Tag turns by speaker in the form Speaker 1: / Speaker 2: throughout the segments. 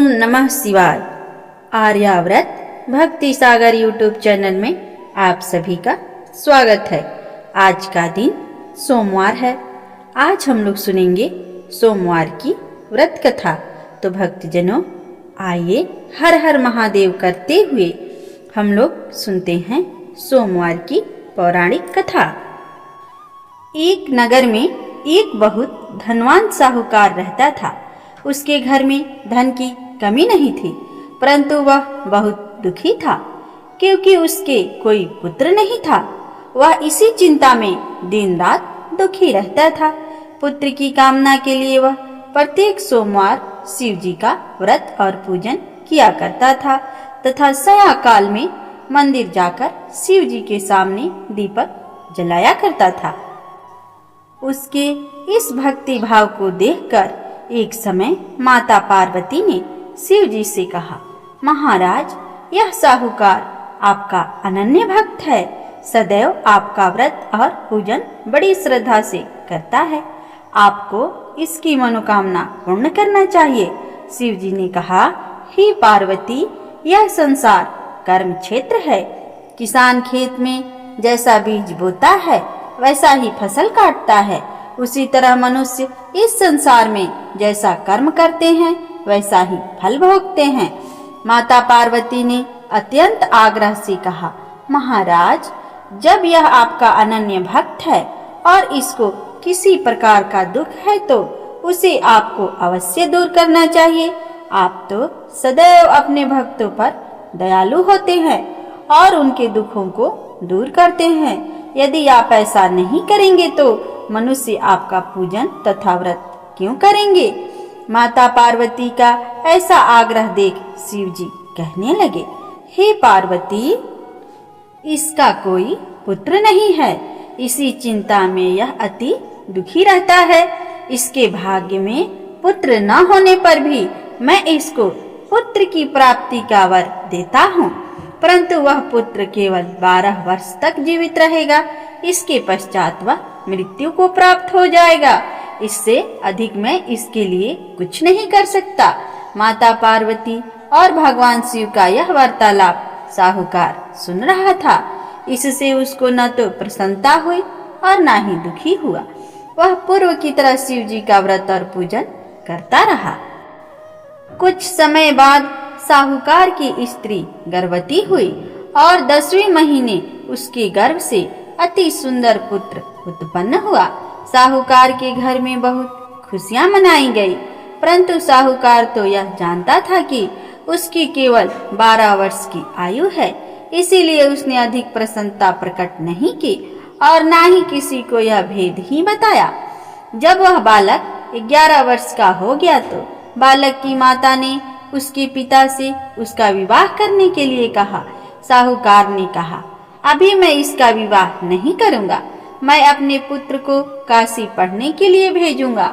Speaker 1: ओम नमः शिवाय। आर्याव्रत भक्ति सागर यूट्यूब चैनल में आप सभी का स्वागत है। आज का दिन सोमवार है। आज हम लोग सुनेंगे सोमवार की व्रत कथा। तो भक्तजनों, आइए हर हर महादेव करते हुए हम लोग सुनते हैं सोमवार की पौराणिक कथा। एक नगर में एक बहुत धनवान साहूकार रहता था। उसके घर में धन की कमी नहीं थी, परंतु वह बहुत दुखी था क्योंकि उसके कोई पुत्र नहीं था। वह इसी चिंता में दिन रात दुखी रहता था। पुत्र की कामना के लिए वह प्रत्येक सोमवार शिव जी का व्रत और पूजन किया करता था तथा सायंकाल में मंदिर जाकर शिव जी के सामने दीपक जलाया करता था। उसके इस भक्ति भाव को देखकर एक समय माता पार्वती ने शिव जी से कहा, महाराज, यह साहूकार आपका अनन्य भक्त है। सदैव आपका व्रत और पूजन बड़ी श्रद्धा से करता है। आपको इसकी मनोकामना पूर्ण करना चाहिए। शिव जी ने कहा, हे पार्वती, यह संसार कर्म क्षेत्र है। किसान खेत में जैसा बीज बोता है वैसा ही फसल काटता है। उसी तरह मनुष्य इस संसार में जैसा कर्म करते हैं वैसा ही फल भोगते हैं। माता पार्वती ने अत्यंत आग्रह से कहा, महाराज, जब यह आपका अनन्य भक्त है और इसको किसी प्रकार का दुख है तो उसे आपको अवश्य दूर करना चाहिए। आप तो सदैव अपने भक्तों पर दयालु होते हैं और उनके दुखों को दूर करते हैं। यदि आप ऐसा नहीं करेंगे तो मनुष्य आपका पूजन तथा व्रत क्यों करेंगे? माता पार्वती का ऐसा आग्रह देख शिव जी कहने लगे, हे पार्वती, इसका कोई पुत्र नहीं है। इसी चिंता में यह अति दुखी रहता है। इसके भाग्य में पुत्र न होने पर भी मैं इसको पुत्र की प्राप्ति का वर देता हूँ, परंतु वह पुत्र केवल 12 वर्ष तक जीवित रहेगा। इसके पश्चात वह मृत्यु को प्राप्त हो जाएगा। इससे अधिक मैं इसके लिए कुछ नहीं कर सकता। माता पार्वती और भगवान शिव का यह वार्तालाप साहूकार सुन रहा था। इससे उसको न तो प्रसन्नता हुई और न ही दुखी हुआ। वह पूर्व की तरह शिव जी का व्रत और पूजन करता रहा। कुछ समय बाद साहूकार की स्त्री गर्भवती हुई और 10वें महीने उसके गर्भ से अति सुंदर पुत्र उत्पन्न हुआ। साहूकार के घर में बहुत खुशियां मनाई गई, परंतु साहूकार तो यह जानता था कि उसकी केवल 12 वर्ष की आयु है। इसीलिए उसने अधिक प्रसन्नता प्रकट नहीं की और न ही किसी को यह भेद ही बताया। जब वह बालक 11 वर्ष का हो गया तो बालक की माता ने उसके पिता से उसका विवाह करने के लिए कहा। साहूकार ने कहा, अभी मैं इसका विवाह नहीं करूंगा। मैं अपने पुत्र को काशी पढ़ने के लिए भेजूंगा।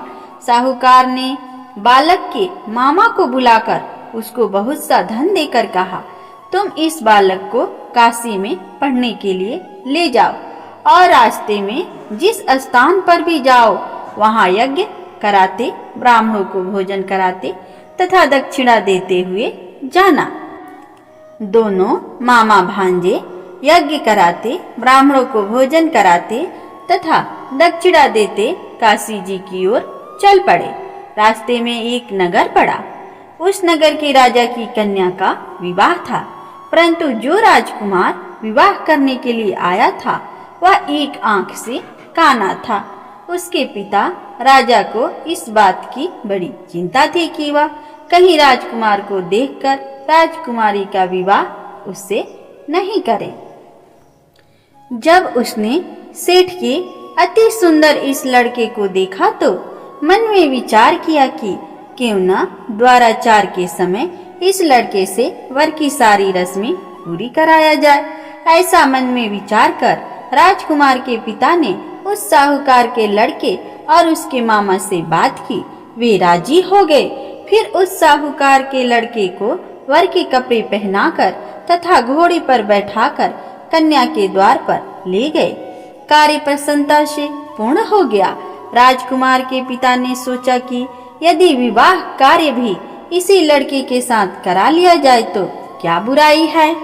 Speaker 1: साहूकार ने बालक के मामा को बुलाकर उसको बहुत सा धन देकर कहा, तुम इस बालक को काशी में पढ़ने के लिए ले जाओ और रास्ते में जिस स्थान पर भी जाओ वहां यज्ञ कराते, ब्राह्मणों को भोजन कराते तथा दक्षिणा देते हुए जाना। दोनों मामा भांजे यज्ञ कराते, ब्राह्मणों को भोजन कराते तथा दक्षिणा देते काशी जी की ओर चल पड़े। रास्ते में एक नगर पड़ा। उस नगर के राजा की कन्या का विवाह था, परंतु जो राजकुमार विवाह करने के लिए आया था वह एक आंख से काना था। उसके पिता राजा को इस बात की बड़ी चिंता थी कि वह कहीं राजकुमार को देखकर राजकुमारी का विवाह उससे नहीं करे। जब उसने सेठ के अति सुंदर इस लड़के को देखा तो मन में विचार किया कि क्यों न द्वाराचार के समय इस लड़के से वर की सारी रस्में पूरी कराया जाए। ऐसा मन में विचार कर राजकुमार के पिता ने उस साहूकार के लड़के और उसके मामा से बात की। वे राजी हो गए। फिर उस साहूकार के लड़के को वर के कपड़े पहनाकर तथा घोड़े पर बैठाकर कन्या के द्वार पर ले गए। कार्य प्रसन्नता से पूर्ण हो गया। राजकुमार के पिता ने सोचा कि यदि विवाह कार्य भी इसी लड़के के साथ करा लिया जाए तो क्या बुराई है।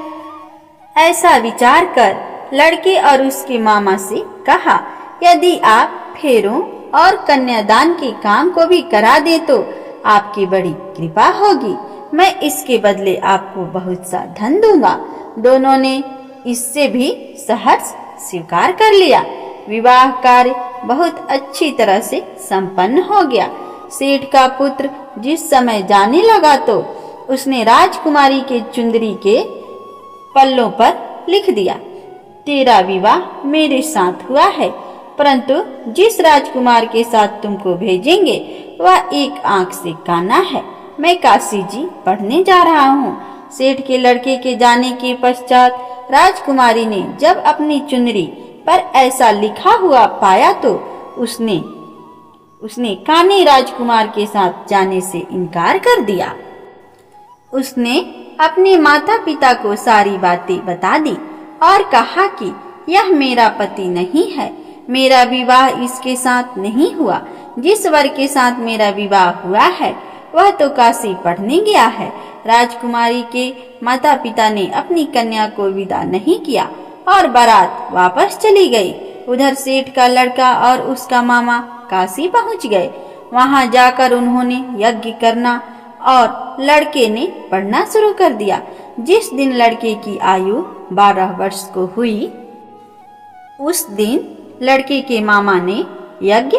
Speaker 1: ऐसा विचार कर लड़के और उसके मामा से कहा, यदि आप फेरों और कन्यादान के काम को भी करा दे तो आपकी बड़ी कृपा होगी। मैं इसके बदले आपको बहुत सा धन दूंगा। दोनों ने इससे भी सहर्ष स्वीकार कर लिया। विवाह कार्य बहुत अच्छी तरह से संपन्न हो गया। सेठ का पुत्र जिस समय जाने लगा तो उसने राजकुमारी के चुंदरी के पल्लों पर लिख दिया, तेरा विवाह मेरे साथ हुआ है, परंतु जिस राजकुमार के साथ तुमको भेजेंगे वह एक आंख से काना है। मैं काशी जी पढ़ने जा रहा हूँ। सेठ के लड़के के जाने के पश्चात राजकुमारी ने जब अपनी चुनरी पर ऐसा लिखा हुआ पाया तो उसने काने राजकुमार के साथ जाने से इनकार कर दिया। उसने अपने माता पिता को सारी बातें बता दी और कहा कि यह मेरा पति नहीं है, मेरा विवाह इसके साथ नहीं हुआ। जिस वर के साथ मेरा विवाह हुआ है वह तो काशी पढ़ने गया है। राजकुमारी के माता पिता ने अपनी कन्या को विदा नहीं किया और बारात वापस चली गई। उधर सेठ का लड़का और उसका मामा काशी पहुंच गए। वहां जाकर उन्होंने यज्ञ करना और लड़के ने पढ़ना शुरू कर दिया। जिस दिन लड़के की आयु 12 वर्ष को हुई, उस दिन लड़के के मामा ने यज्ञ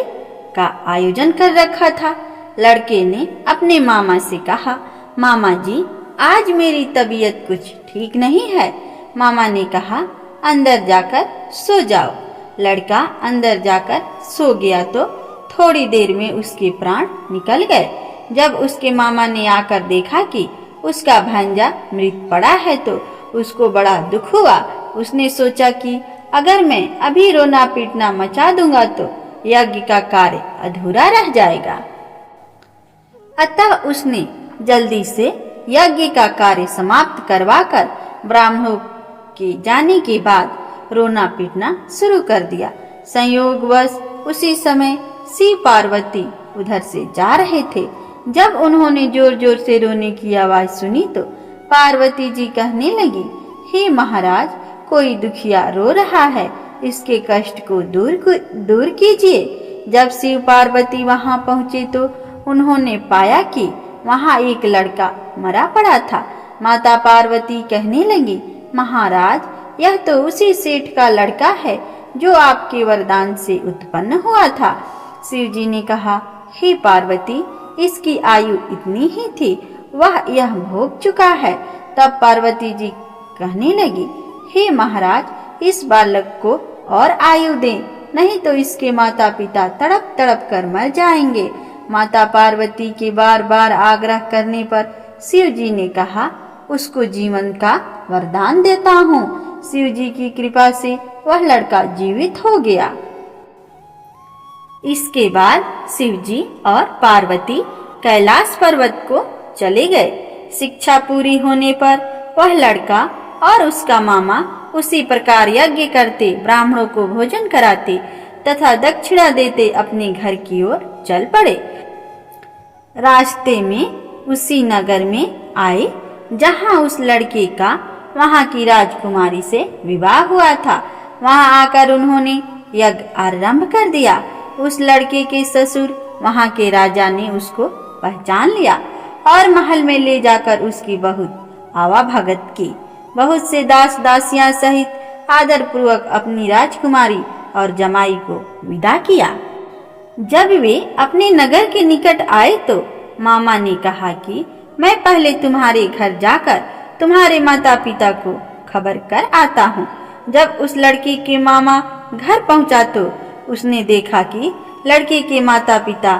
Speaker 1: का आयोजन कर रखा था। लड़के ने अपने मामा से कहा, मामा जी आज मेरी तबीयत कुछ ठीक नहीं है। मामा ने कहा, अंदर जाकर सो जाओ। लड़का अंदर जाकर सो गया तो थोड़ी देर में उसके प्राण निकल गए। जब उसके मामा ने आकर देखा कि उसका भांजा मृत पड़ा है तो उसको बड़ा दुख हुआ। उसने सोचा कि अगर मैं अभी रोना पीटना मचा दूंगा तो यज्ञ का कार्य अधूरा रह जाएगा। अतः उसने जल्दी से यज्ञ का कार्य समाप्त करवाकर ब्राह्मणों के जाने के बाद रोना पीटना शुरू कर दिया। संयोगवश उसी समय शिव पार्वती उधर से जा रहे थे। जब उन्होंने जोर जोर से रोने की आवाज सुनी तो पार्वती जी कहने लगी, हे महाराज, कोई दुखिया रो रहा है, इसके कष्ट को दूर कीजिए। जब शिव पार्वती वहां पहुंचे तो उन्होंने पाया कि वहां एक लड़का मरा पड़ा था। माता पार्वती कहने लगी, महाराज, यह तो उसी सेठ का लड़का है जो आपके वरदान से उत्पन्न हुआ था। शिव जी ने कहा, हे पार्वती, इसकी आयु इतनी ही थी, वह यह भोग चुका है। तब पार्वती जी कहने लगी, हे महाराज, इस बालक को और आयु दें, नहीं तो इसके माता पिता तड़प तड़प कर मर जाएंगे। माता पार्वती के बार बार आग्रह करने पर शिव जी ने कहा, उसको जीवन का वरदान देता हूँ। शिव जी की कृपा से वह लड़का जीवित हो गया। इसके बाद शिव जी और पार्वती कैलाश पर्वत को चले गए। शिक्षा पूरी होने पर वह लड़का और उसका मामा उसी प्रकार यज्ञ करते, ब्राह्मणों को भोजन कराते तथा दक्षिणा देते अपने घर की ओर चल पड़े। रास्ते में उसी नगर में आए जहां उस लड़के का वहां की राजकुमारी से विवाह हुआ था। वहां आकर उन्होंने यज्ञ आरंभ कर दिया। उस लड़के के ससुर वहां के राजा ने उसको पहचान लिया और महल में ले जाकर उसकी बहुत आवाभगत की। बहुत से दास दासियां सहित आदर पूर्वक अपनी राजकुमारी और जमाई को विदा किया। जब वे अपने नगर के निकट आए तो मामा ने कहा कि मैं पहले तुम्हारे घर जाकर तुम्हारे माता पिता को खबर कर आता हूँ। जब उस लड़के के मामा घर पहुंचा तो उसने देखा कि लड़के के माता पिता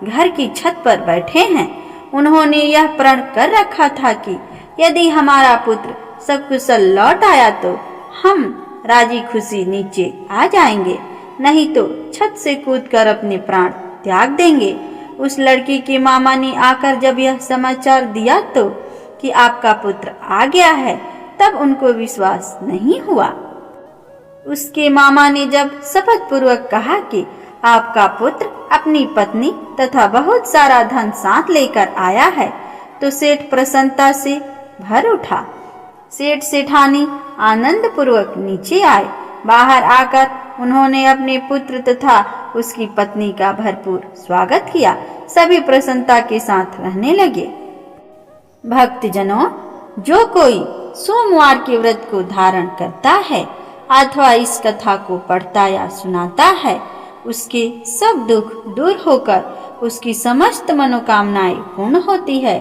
Speaker 1: घर की छत पर बैठे हैं। उन्होंने यह प्रण कर रखा था कि यदि हमारा पुत्र सकुशल लौट आया तो हम राजी खुशी नीचे आ जाएंगे, नहीं तो छत से कूदकर अपने प्राण त्याग देंगे। उस लड़के के मामा ने आकर जब यह समाचार दिया तो कि आपका पुत्र आ गया है, तब उनको विश्वास नहीं हुआ। उसके मामा ने जब शपथ पूर्वक कहा कि आपका पुत्र अपनी पत्नी तथा बहुत सारा धन साथ लेकर आया है, तो सेठ प्रसन्नता से भर उठा। सेठ सेठानी आनंद पूर्वक नीचे आए। बाहर आकर उन्होंने अपने पुत्र तथा उसकी पत्नी का भरपूर स्वागत किया। सभी प्रसन्नता के साथ रहने लगे। भक्तजनों, जो कोई सोमवार के व्रत को धारण करता है अथवा इस कथा को पढ़ता या सुनाता है, उसके सब दुख दूर होकर उसकी समस्त मनोकामनाएं पूर्ण होती है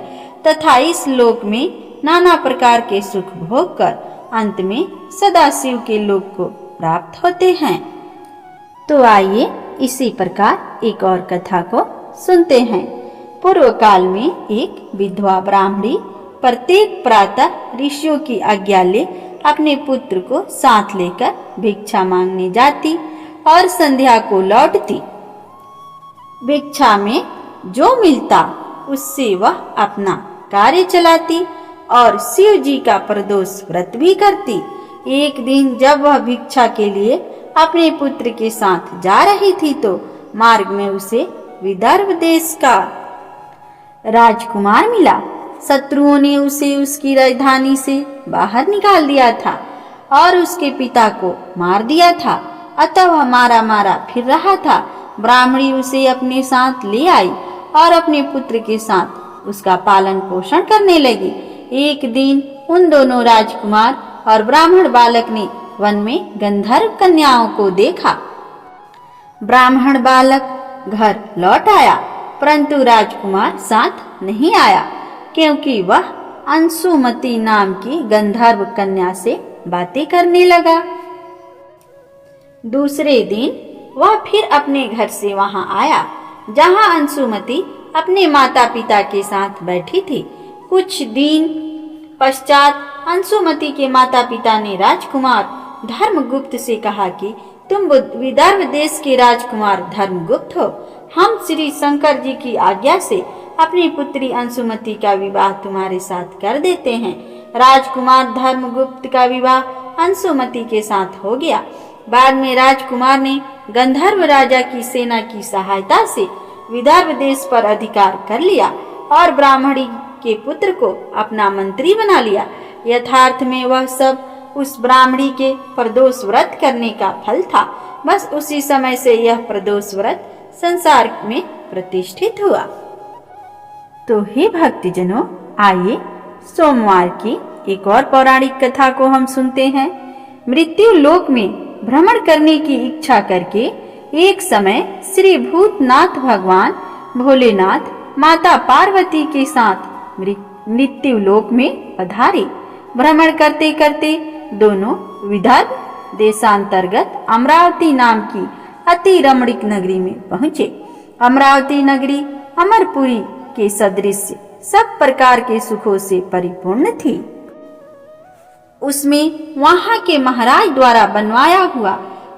Speaker 1: तथा इस लोक में नाना प्रकार के सुख भोग कर अंत में सदाशिव के लोक को प्राप्त होते हैं। तो आइए इसी प्रकार एक और कथा को सुनते हैं। पूर्व काल में एक विधवा ब्राह्मणी प्रत्येक प्रातः ऋषियों की आज्ञा ले अपने पुत्र को साथ लेकर भिक्षा मांगने जाती और संध्या को लौटती। भिक्षा में जो मिलता उससे वह अपना कार्य चलाती और शिव जी का प्रदोष व्रत भी करती। एक दिन जब वह भिक्षा के लिए अपने पुत्र के साथ जा रही थी तो मार्ग में उसे विदर्भ देश का राजकुमार मिला। शत्रुओं ने उसे उसकी राजधानी से बाहर निकाल दिया था और उसके पिता को मार दिया था, अतः वह मारा मारा फिर रहा था। ब्राह्मणी उसे अपने साथ ले आई और अपने पुत्र के साथ उसका पालन पोषण करने लगी। एक दिन उन दोनों राजकुमार और ब्राह्मण बालक ने वन में गंधर्व कन्याओं को देखा। ब्राह्मण बालक घर लौट आया, परंतु राजकुमार साथ नहीं आया, क्योंकि वह अंशुमती नाम की गंधर्व कन्या से बातें करने लगा। दूसरे दिन वह फिर अपने घर से वहां आया, जहां अंशुमती अपने माता पिता के साथ बैठी थी। कुछ दिन पश्चात अंशुमती के माता पिता ने राजकुमार धर्मगुप्त से कहा कि तुम विदर्भ देश के राजकुमार धर्मगुप्त हो। हम श्री शंकर जी की आज्ञा से अपनी पुत्री अंशुमती का विवाह तुम्हारे साथ कर देते हैं। राजकुमार धर्मगुप्त का विवाह अंशुमती के साथ हो गया। बाद में राजकुमार ने गंधर्व राजा की सेना की सहायता से विदर्भ देश पर अधिकार कर लिया और ब्राह्मणी के पुत्र को अपना मंत्री बना लिया। यथार्थ में वह सब उस ब्राह्मणी के प्रदोष व्रत करने का फल था। बस उसी समय से यह प्रदोष व्रत संसार में प्रतिष्ठित हुआ। तो हे भक्तजनों, आइए सोमवार की एक और पौराणिक कथा को हम सुनते हैं। मृत्यु लोक में भ्रमण करने की इच्छा करके एक समय श्री भूतनाथ भगवान भोलेनाथ माता पार्वती के साथ मृत्यु लोक में पधारे। भ्रमण करते करते दोनों विदर्भ देशांतर्गत अमरावती नाम की अति रमणीक नगरी में पहुँचे। अमरावती नगरी अमरपुरी के सदृश सब प्रकार के सुखों से परिपूर्ण थी। उसमें वहां के महाराज द्वारा बनवाया हुआ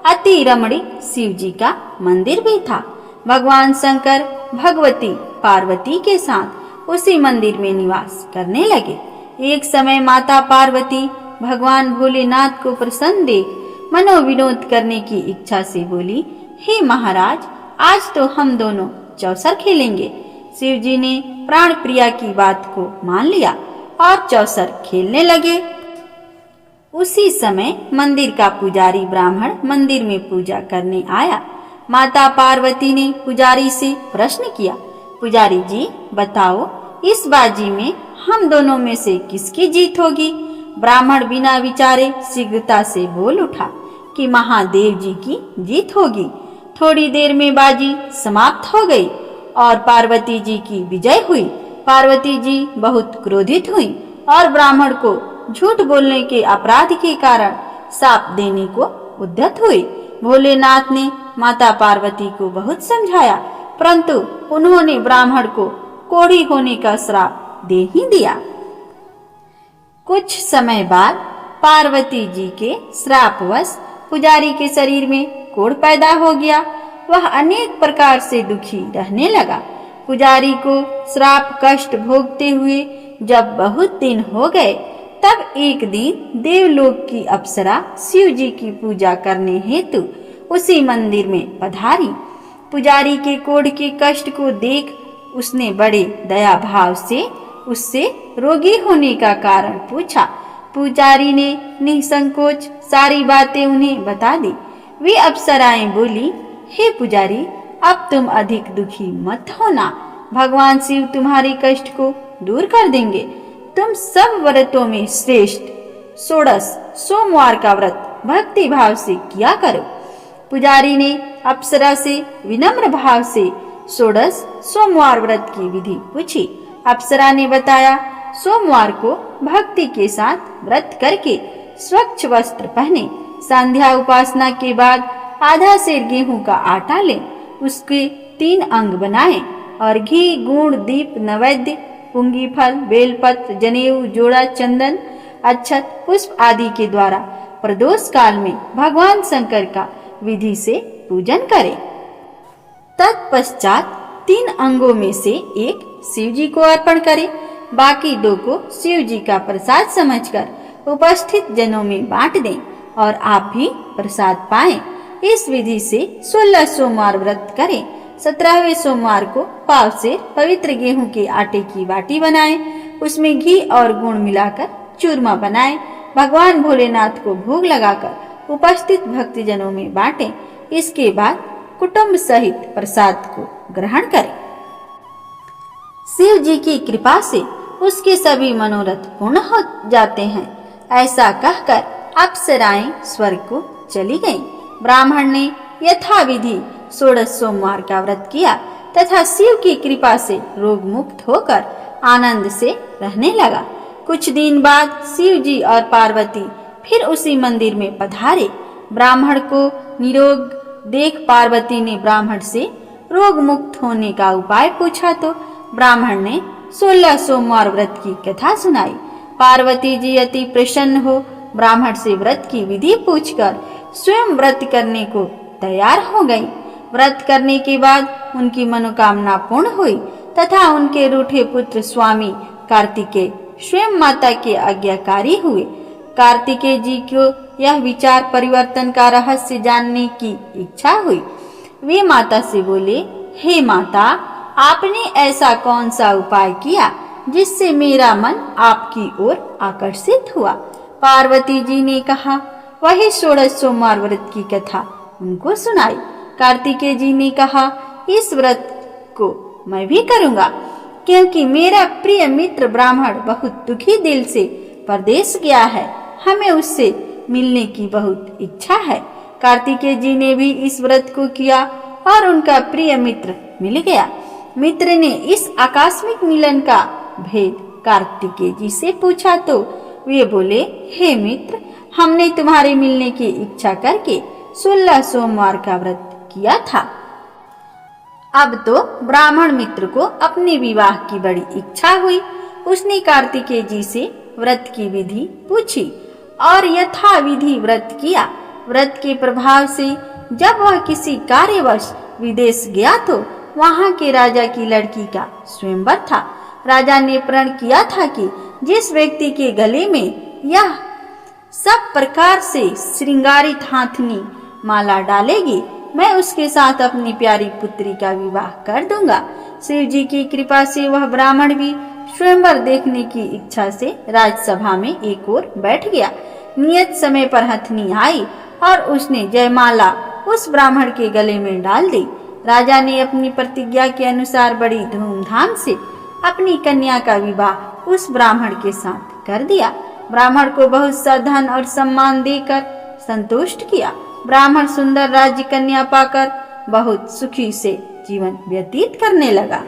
Speaker 1: अति रमणीक शिव जी का मंदिर भी था। भगवान शंकर भगवती पार्वती के साथ उसी मंदिर में निवास करने लगे। एक समय माता पार्वती भगवान भोलेनाथ को प्रसन्न देख मनोविनोद करने की इच्छा से बोली, हे महाराज, आज तो हम दोनों चौसर खेलेंगे। शिव जी ने प्राण प्रिया की बात को मान लिया और चौसर खेलने लगे। उसी समय मंदिर का पुजारी ब्राह्मण मंदिर में पूजा करने आया। माता पार्वती ने पुजारी से प्रश्न किया, पुजारी जी बताओ, इस बाजी में हम दोनों में से किसकी जीत होगी? ब्राह्मण बिना विचारे शीघ्रता से बोल उठा कि महादेव जी की जीत होगी। थोड़ी देर में बाजी समाप्त हो गई और पार्वती जी की विजय हुई। पार्वती जी बहुत क्रोधित हुई और ब्राह्मण को झूठ बोलने के अपराध के कारण शाप देने को उद्यत हुई। भोलेनाथ ने माता पार्वती को बहुत समझाया, परंतु उन्होंने ब्राह्मण को कोढ़ी होने का श्राप दे ही दिया। कुछ समय बाद पार्वती जी के श्रापवश पुजारी के शरीर में कोढ़ पैदा हो गया। वह अनेक प्रकार से दुखी रहने लगा। पुजारी को श्राप कष्ट भोगते हुए जब बहुत दिन हो गए, तब एक दिन देवलोक की अप्सरा शिव जी की पूजा करने हेतु उसी मंदिर में पधारी। पुजारी के कोढ़ के कष्ट को देख उसने बड़े दया भाव से उससे रोगी होने का कारण पूछा। पुजारी ने निसंकोच सारी बातें उन्हें बता दी। वे अप्सराएं बोली, हे पुजारी, अब तुम अधिक दुखी मत होना, भगवान शिव तुम्हारे कष्ट को दूर कर देंगे। तुम सब व्रतों में श्रेष्ठ षोडश सोमवार का व्रत भक्ति भाव से किया करो। पुजारी ने अप्सरा से विनम्र भाव से षोडश सोमवार व्रत की विधि पूछी। अप्सरा ने बताया, सोमवार को भक्ति के साथ व्रत करके स्वच्छ वस्त्र पहने, संध्या उपासना के बाद आधा सेर गेहूं का आटा लें, उसके 3 अंग बनाएं और घी, गुड़, दीप, नैवेद्य, पुंगी फल, बेलपत्र, जनेऊ, जोड़ा, चंदन, अक्षत, पुष्प आदि के द्वारा प्रदोष काल में भगवान शंकर का विधि से पूजन करें। तत्पश्चात 3 अंगों में से एक शिव जी को अर्पण करें, बाकी 2 को शिव जी का प्रसाद समझकर उपस्थित जनों में बांट दें और आप भी प्रसाद पाएं। इस विधि से 16 सोमवार व्रत करें। 17वें सोमवार को पाव से पवित्र गेहूं के आटे की बाटी बनाएं, उसमें घी और गुड़ मिलाकर चूरमा बनाएं, भगवान भोलेनाथ को भोग लगाकर उपस्थित भक्तजनों में बांटें। इसके बाद कुटुंब सहित प्रसाद को ग्रहण करें। शिव जी की कृपा से उसके सभी मनोरथ पूर्ण हो जाते हैं। ऐसा कहकर अप्सराएं स्वर्ग को चली गईं। ब्राह्मण ने यथाविधि 16 सोमवार का व्रत किया तथा शिव की कृपा से रोग मुक्त होकर आनंद से रहने लगा। कुछ दिन बाद शिव जी और पार्वती फिर उसी मंदिर में पधारे। ब्राह्मण को निरोग देख पार्वती ने ब्राह्मण से रोग मुक्त होने का उपाय पूछा तो ब्राह्मण ने 16 सोमवार व्रत की कथा सुनाई। पार्वती जी अति प्रसन्न हो ब्राह्मण से व्रत की विधि पूछकर स्वयं व्रत करने को तैयार हो गई। व्रत करने के बाद उनकी मनोकामना पूर्ण हुई तथा उनके रूठे पुत्र स्वामी कार्तिकेय स्वयं माता के आज्ञाकारी हुए। कार्तिकेय जी को यह विचार परिवर्तन का रहस्य जानने की इच्छा हुई। वे माता से बोले, हे माता, आपने ऐसा कौन सा उपाय किया जिससे मेरा मन आपकी ओर आकर्षित हुआ? पार्वती जी ने कहा, वही 16 सोमवार व्रत की कथा उनको सुनाई। कार्तिकेय जी ने कहा, इस व्रत को मैं भी करूंगा क्योंकि मेरा प्रिय मित्र ब्राह्मण बहुत दुखी दिल से परदेश गया है, हमें उससे मिलने की बहुत इच्छा है। कार्तिकेय जी ने भी इस व्रत को किया और उनका प्रिय मित्र मिल गया। मित्र ने इस आकस्मिक मिलन का भेद कार्तिकेय जी से पूछा तो वे बोले, हे मित्र, हमने तुम्हारे मिलने की इच्छा करके 16 सोमवार का व्रत किया था। अब तो ब्राह्मण मित्र को अपने विवाह की बड़ी इच्छा हुई। उसने कार्तिकेय जी से व्रत की विधि पूछी और यथाविधि व्रत किया। व्रत के प्रभाव से जब वह किसी कार्यवश विदेश गया तो वहां के राजा की लड़की का स्वयंवर था। राजा ने प्रण किया था कि जिस व्यक्ति के गले में यह सब प्रकार से श्रृंगारित हाथनी माला डालेगी, मैं उसके साथ अपनी प्यारी पुत्री का विवाह कर दूंगा। शिव जी की कृपा से वह ब्राह्मण भी स्वयंवर देखने की इच्छा से राजसभा में एक ओर बैठ गया। नियत समय पर हथनी आई और उसने जयमाला उस ब्राह्मण के गले में डाल दी। राजा ने अपनी प्रतिज्ञा के अनुसार बड़ी धूमधाम से अपनी कन्या का विवाह उस ब्राह्मण के साथ कर दिया। ब्राह्मण को बहुत सा धन और सम्मान देकर संतुष्ट किया। ब्राह्मण सुंदर राज्य कन्या पाकर बहुत सुखी से जीवन व्यतीत करने लगा।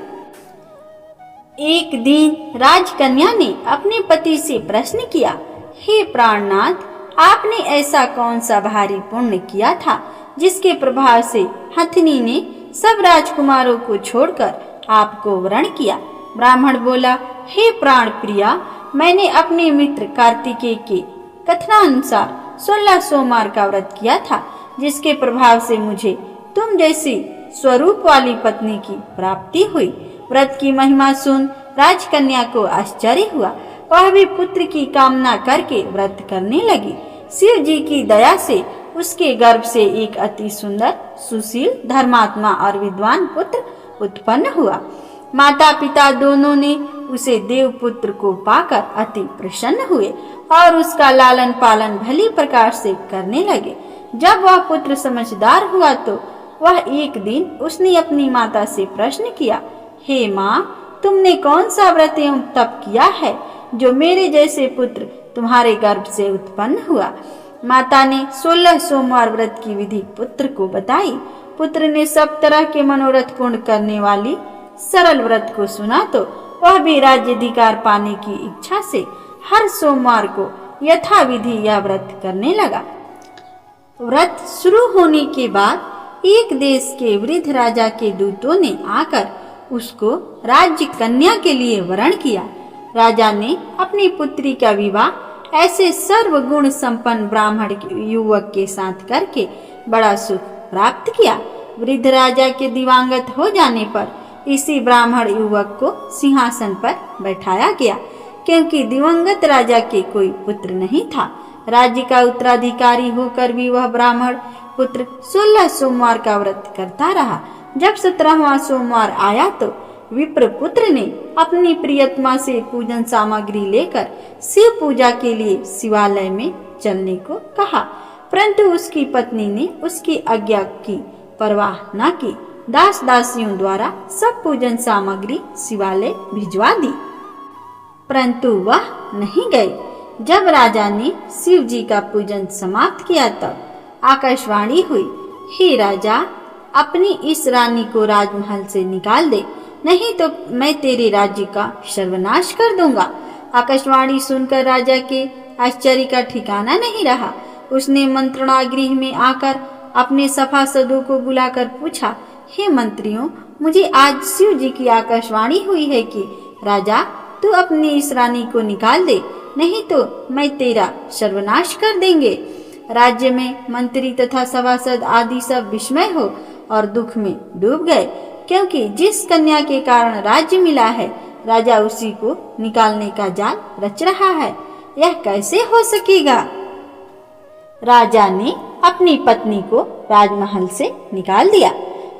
Speaker 1: एक दिन राजकन्या ने अपने पति से प्रश्न किया, हे प्राणनाथ, आपने ऐसा कौन सा भारी पुण्य किया था जिसके प्रभाव से हथनी ने सब राजकुमारों को छोड़कर आपको वरण किया? ब्राह्मण बोला, हे प्राण प्रिया, मैंने अपने मित्र कार्तिकेय के कथनानुसार 16 सोमवार का व्रत किया था जिसके प्रभाव से मुझे तुम जैसी स्वरूप वाली पत्नी की प्राप्ति हुई। व्रत की महिमा सुन राजकन्या को आश्चर्य हुआ। वह भी पुत्र की कामना करके व्रत करने लगी। शिव जी की दया से उसके गर्भ से एक अति सुंदर, सुशील, धर्मात्मा और विद्वान पुत्र उत्पन्न हुआ। माता पिता दोनों ने उसे देवपुत्र को पाकर अति प्रसन्न हुए और उसका लालन पालन भली प्रकार से करने लगे। जब वह पुत्र समझदार हुआ तो वह एक दिन उसने अपनी माता से प्रश्न किया, हे माँ, तुमने कौन सा व्रत एवं तप किया है जो मेरे जैसे पुत्र तुम्हारे गर्भ से उत्पन्न हुआ? माता ने 16 सोमवार व्रत की विधि पुत्र को बताई। पुत्र ने सब तरह के मनोरथ पूर्ण करने वाली सरल व्रत को सुना तो वह भी राज्याधिकार पाने की इच्छा से हर सोमवार को यथाविधि यह व्रत करने लगा। व्रत शुरू होने के बाद एक देश के वृद्ध राजा के दूतों ने आकर उसको राज्य कन्या के लिए वरण किया। राजा ने अपनी पुत्री का विवाह ऐसे सर्वगुण संपन्न ब्राह्मण युवक के साथ करके बड़ा सुख प्राप्त किया। वृद्ध राजा के दिवंगत हो जाने पर इसी ब्राह्मण युवक को सिंहासन पर बैठाया गया, क्योंकि दिवंगत राजा के कोई पुत्र नहीं था। राज्य का उत्तराधिकारी होकर भी वह ब्राह्मण पुत्र 16 सोमवार का व्रत करता रहा। जब 17वां सोमवार आया तो विप्र पुत्र ने अपनी प्रियतमा से पूजन सामग्री लेकर शिव पूजा के लिए शिवालय में चलने को कहा, परंतु उसकी पत्नी ने उसकी आज्ञा की परवाह न की। दास दासियों द्वारा सब पूजन सामग्री शिवालय भिजवा दी, परंतु वह नहीं गए। जब राजा ने शिव जी का पूजन समाप्त किया तब आकाशवाणी हुई, हे राजा, अपनी इस रानी को राजमहल से निकाल दे, नहीं तो मैं तेरे राज्य का सर्वनाश कर दूंगा। आकाशवाणी सुनकर राजा के आश्चर्य का ठिकाना नहीं रहा। उसने मंत्रणा गृह में आकर अपने सभासदों को बुलाकर पूछा, हे मंत्रियों, मुझे आज शिव जी की आकाशवाणी हुई है कि राजा, तू अपनी इस रानी को निकाल दे, नहीं तो मैं तेरा सर्वनाश कर देंगे। राज्य में मंत्री तथा सभासद आदि सब विस्मय हो और दुख में डूब गए, क्योंकि जिस कन्या के कारण राज्य मिला है राजा उसी को निकालने का जाल रच रहा है। यह कैसे हो सकेगा? राजा ने अपनी पत्नी को राजमहल से निकाल दिया।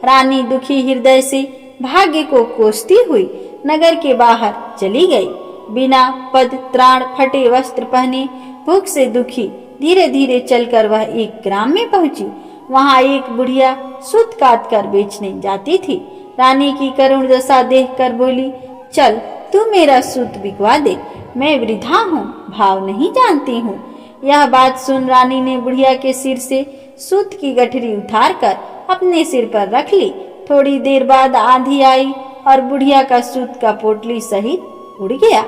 Speaker 1: रानी दुखी हृदय से भाग्य को कोसती हुई नगर के बाहर चली गई। बिना पद त्राण फटे वस्त्र पहने भूख से दुखी धीरे धीरे चलकर वह एक ग्राम में पहुंची। वहां एक बुढ़िया सूत काट कर बेचने जाती थी। रानी की करुण दशा देखकर बोली, चल तू मेरा सूत बिकवा दे, मैं वृद्धा हूँ, भाव नहीं जानती हूँ। यह बात सुन रानी ने बुढ़िया के सिर से सूत की गठरी उतारकर अपने सिर पर रख ली। थोड़ी देर बाद आंधी आई और बुढ़िया का सूत का पोटली सहित उड़ गया।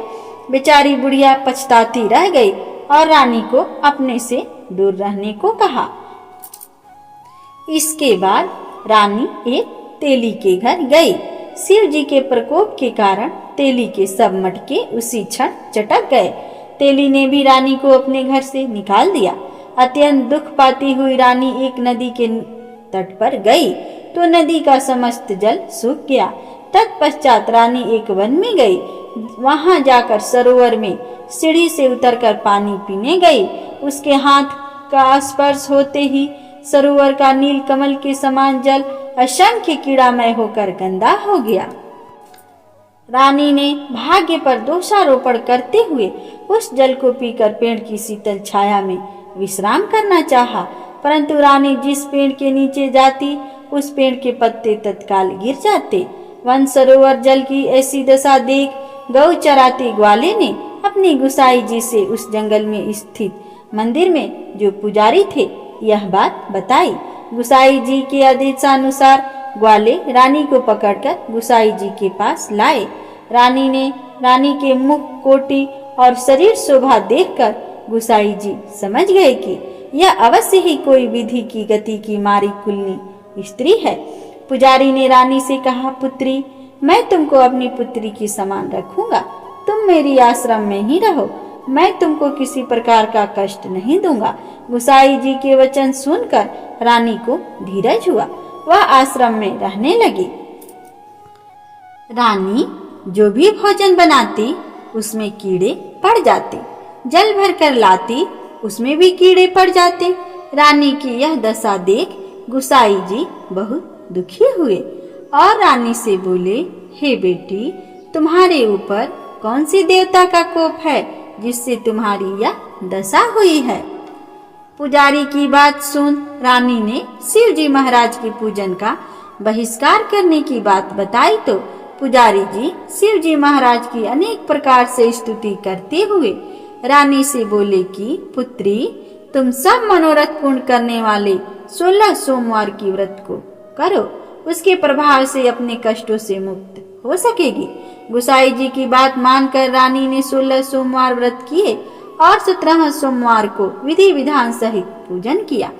Speaker 1: बेचारी बुढ़िया पछताती रह गई और रानी को अपने से दूर रहने को कहा। इसके बाद रानी एक तेली के घर गई। शिव जी के प्रकोप के कारण तेली के सब मटके उसी क्षण चटक गए। तेली ने भी रानी को अपने घर से निकाल दिया। अत्यंत दुख पाती हुई रानी एक नदी के तट पर गई तो नदी का समस्त जल सूख गया। तत्पश्चात रानी एक वन में गई। वहां जाकर सरोवर में सीढ़ी से उतरकर पानी पीने गई। उसके हाथ का स्पर्श होते ही सरोवर का नील कमल के समान जल असंख्य कीड़ामय होकर गंदा हो गया। रानी ने भाग्य पर दोषारोपण करते हुए उस जल को पीकर पेड़ की शीतल छाया में विश्राम करना चाहा, परंतु रानी जिस पेड़ के नीचे जाती उस पेड़ के पत्ते तत्काल गिर जाते। वन सरोवर जल की ऐसी दशा देख गौ चराते ग्वाले ने अपनी गुसाई जी से उस जंगल में स्थित मंदिर में जो पुजारी थे यह बात बताई। गुसाई जी के आदेशानुसार ग्वाले रानी को पकड़कर गुसाई जी के पास लाए। रानी के मुख कोटि और शरीर शोभा देखकर गुसाई जी समझ गए कि यह अवश्य ही कोई विधि की गति की मारी कुलनी स्त्री है। पुजारी ने रानी से कहा, पुत्री, मैं तुमको अपनी पुत्री की समान रखूंगा। तुम मेरी आश्रम में ही रहो, मैं तुमको किसी प्रकार का कष्ट नहीं दूंगा। गुसाई जी के वचन सुनकर रानी को धीरज हुआ। वह आश्रम में रहने लगी। रानी जो भी भोजन बनाती उसमें कीड़े पड़ जाते, जल भर कर लाती उसमें भी कीड़े पड़ जाते। रानी की यह दशा देख गुसाई जी बहुत दुखी हुए और रानी से बोले, हे बेटी, तुम्हारे ऊपर कौन सी देवता का कोप है जिससे तुम्हारी यह दशा हुई है। पुजारी की बात सुन रानी ने शिव जी महाराज के पूजन का बहिष्कार करने की बात बताई तो पुजारी जी शिव जी महाराज की अनेक प्रकार से स्तुति करते हुए रानी से बोले कि पुत्री, तुम सब मनोरथ पूर्ण करने वाले 16 सोमवार की व्रत को करो, उसके प्रभाव से अपने कष्टों से मुक्त हो सकेगी। गुसाई जी की बात मानकर रानी ने 16 सोमवार व्रत किए और 17 सोमवार को विधि विधान सहित पूजन किया।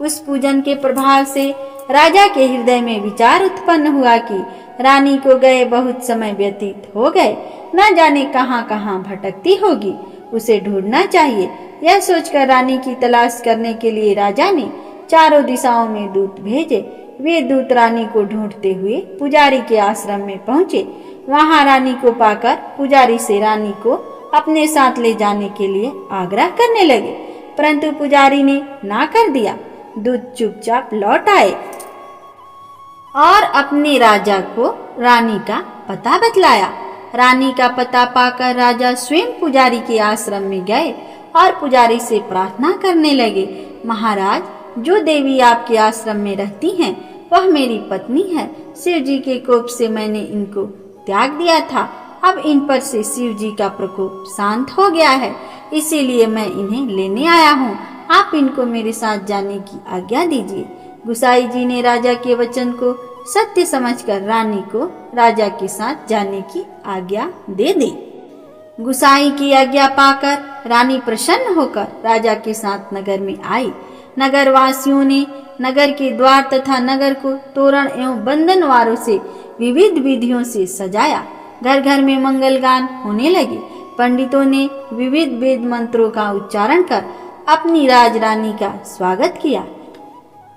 Speaker 1: उस पूजन के प्रभाव से राजा के हृदय में विचार उत्पन्न हुआ कि रानी को गए बहुत समय व्यतीत हो गए, न जाने कहाँ कहाँ भटकती होगी, उसे ढूंढना चाहिए। यह सोचकर रानी की तलाश करने के लिए राजा ने चारों दिशाओं में दूत भेजे। वे दूत रानी को ढूंढते हुए पुजारी के आश्रम में पहुंचे। वहां रानी को पाकर पुजारी से रानी को अपने साथ ले जाने के लिए आग्रह करने लगे, परंतु पुजारी ने ना कर दिया। दूत चुपचाप लौट आए और अपने राजा को रानी का पता बतलाया। रानी का पता पाकर राजा स्वयं पुजारी के आश्रम में गए और पुजारी से प्रार्थना करने लगे, महाराज, जो देवी आपके आश्रम में रहती हैं, वह मेरी पत्नी है। शिव जी के कोप से मैंने इनको त्याग दिया था। अब इन पर से शिव जी का प्रकोप शांत हो गया है, इसीलिए मैं इन्हें लेने आया हूँ। आप इनको मेरे साथ जाने की आज्ञा दीजिए। गुसाई जी ने राजा के वचन को सत्य समझकर रानी को राजा के साथ जाने की आज्ञा दे दी। गुसाई की आज्ञा पाकर रानी प्रसन्न होकर राजा के साथ नगर में आई। नगर वासियों ने नगर के द्वार तथा नगर को तोरण एवं बंधनवारों से विविध विधियों से सजाया। घर घर में मंगल गान होने लगे। पंडितों ने विविध वेद मंत्रों का उच्चारण कर अपनी राजरानी का स्वागत किया।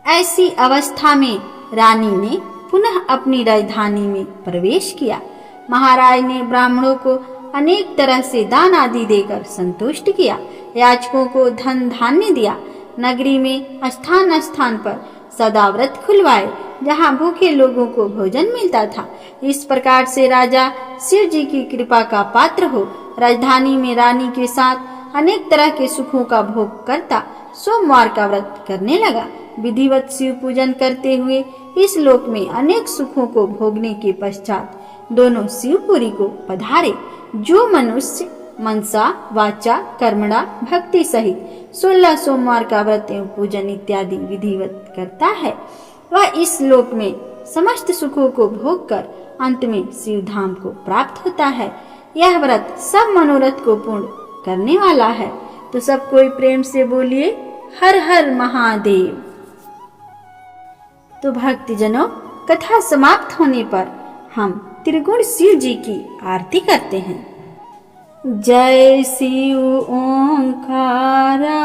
Speaker 1: ऐसी अवस्था में रानी ने पुनः अपनी राजधानी में प्रवेश किया। महाराज ने ब्राह्मणों को अनेक तरह से दान आदि देकर संतुष्ट किया। याचकों को धन धान्य दिया। नगरी में स्थान स्थान पर सदा व्रत खुलवाए, जहाँ भूखे लोगों को भोजन मिलता था। इस प्रकार से राजा शिव जी की कृपा का पात्र हो राजधानी में रानी के साथ अनेक तरह के सुखों का भोग करता सोमवार का व्रत करने लगा। विधिवत शिव पूजन करते हुए इस लोक में अनेक सुखों को भोगने के पश्चात दोनों शिवपुरी को पधारे। जो मनुष्य मनसा वाचा कर्मणा भक्ति सहित 16 सोमवार का व्रत एवं पूजन इत्यादि विधिवत करता है, वह इस लोक में समस्त सुखों को भोग कर अंत में शिव धाम को प्राप्त होता है। यह व्रत सब मनोरथ को पूर्ण करने वाला है। तो सब कोई प्रेम से बोलिए हर हर महादेव। तो भक्तजनों, कथा समाप्त होने पर हम त्रिगुण शिव जी की आरती करते हैं। जय शिव ओंकारा,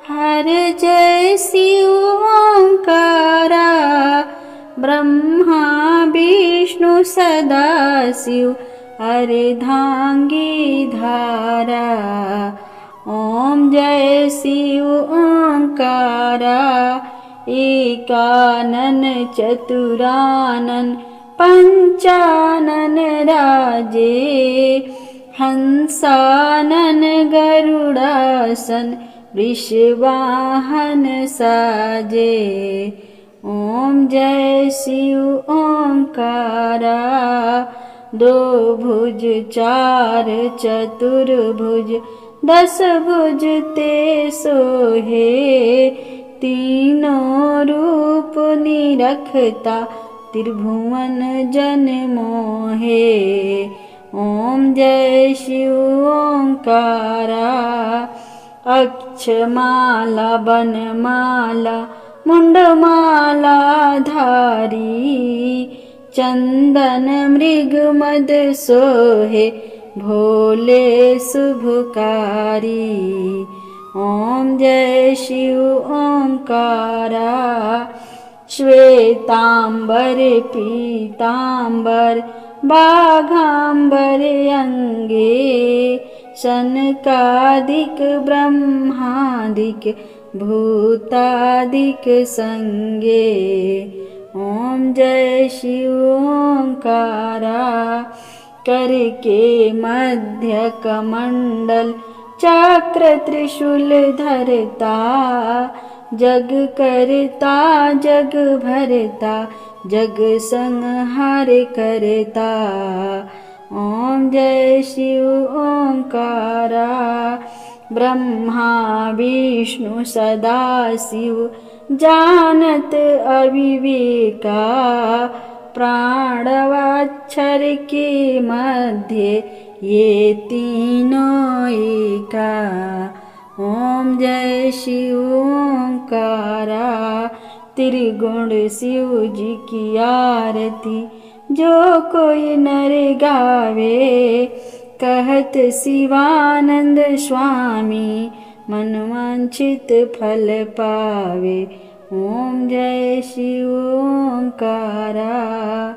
Speaker 1: हर जय शिव ओंकारा, ब्रह्मा विष्णु सदा शिव अर्धांगी धारा। ओम जय शिव ओंकारा, एकानन चतुरानन पंचानन राजे, हंसानन गरुड़ासन वृषवाहन साजे। ओम जय शिव ओंकारा, दो भुज चार चतुर्भुज 10 भुज ते सोहे, तीनों रूप निरखता त्रिभुवन जन मोहे। ओम जय शिव ओंकारा, अक्षमाला बनमाला मुंडमाला धारी, चंदन मृग मद सोहे भोले शुभकारी। ओम जय शिव ओंकारा, श्वेतांबर पीतांबर बाघांबर अंगे, शनकादिक ब्रह्मादिक भूतादिक संगे। ओम जय शिव ओंकारा, करके मध्य कमंडल चक्र त्रिशूल धरता, जग करता जग भरता, जग संहार करता। ओम जय शिव ओंकारा, ब्रह्मा विष्णु सदा शिव, जानत अविवेका, प्राणवाक्षर के मध्य ये तीनों एका। ओम जय शिव ओंकारा, त्रिगुण शिव जी की आरती, जो कोई नर गावे, कहत शिवानंद स्वामी, मनवांछित फल पावे। ओम जय शिव ओंकारा,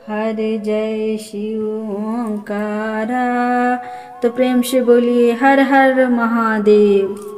Speaker 1: हर जय शिव ओंकारा। तो प्रेम से बोलिए हर हर महादेव।